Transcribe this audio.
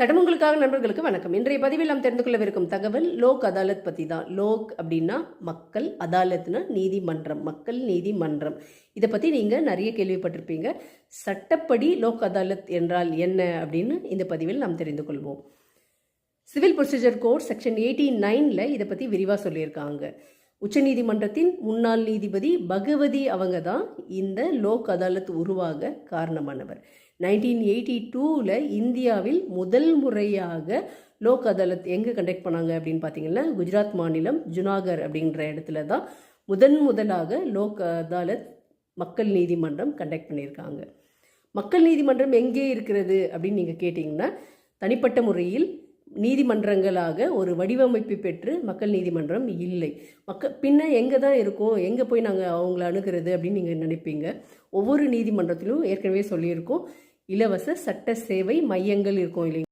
சட்டமங்களுக்காக நண்பர்களுக்கு வணக்கம். இன்றைய பதிவில் நாம் தெரிந்து கொள்ளவிருக்கும் தகவல் லோக் அதாலத் பற்றி தான். லோக் அப்படின்னா மக்கள், அதாலத்னா நீதிமன்றம், மக்கள் நீதிமன்றம். இதை பற்றி நீங்கள் நிறைய கேள்விப்பட்டிருப்பீங்க. சட்டப்படி லோக் அதாலத் என்றால் என்ன அப்படின்னு இந்த பதிவில் நாம் தெரிந்து கொள்வோம். சிவில் ப்ரொசீஜர் கோட் செக்ஷன் 89ல் இதை பற்றி விரிவாக சொல்லியிருக்காங்க. உச்சநீதிமன்றத்தின் முன்னாள் நீதிபதி பகவதி அவங்க தான் இந்த லோக் அதாலத் உருவாக காரணமானவர். 1982ல் இந்தியாவில் முதல் முறையாக லோக் அதாலத் எங்கே கண்டக்ட் பண்ணாங்க அப்படின்னு பார்த்தீங்கன்னா, குஜராத் மாநிலம் ஜுனாகர் அப்படின்ற இடத்துல தான் முதலாக லோக் அதாலத் மக்கள் நீதிமன்றம் கண்டக்ட் பண்ணியிருக்காங்க. மக்கள் நீதிமன்றம் எங்கே இருக்கிறது அப்படின்னு நீங்கள் கேட்டிங்கன்னா, தனிப்பட்ட முறையில் நீதிமன்றங்களாக ஒரு வடிவமைப்பு பெற்று மக்கள் நீதிமன்றம் இல்லை. பின்ன எங்கே தான் இருக்கும், எங்கே போய் நாங்கள் அவங்கள அணுகிறது அப்படின்னு நீங்கள் நினைப்பீங்க. ஒவ்வொரு நீதிமன்றத்திலும் ஏற்கனவே சொல்லியிருக்கோம், இலவச சட்ட சேவை மையங்கள் இருக்கும் இல்லைங்க.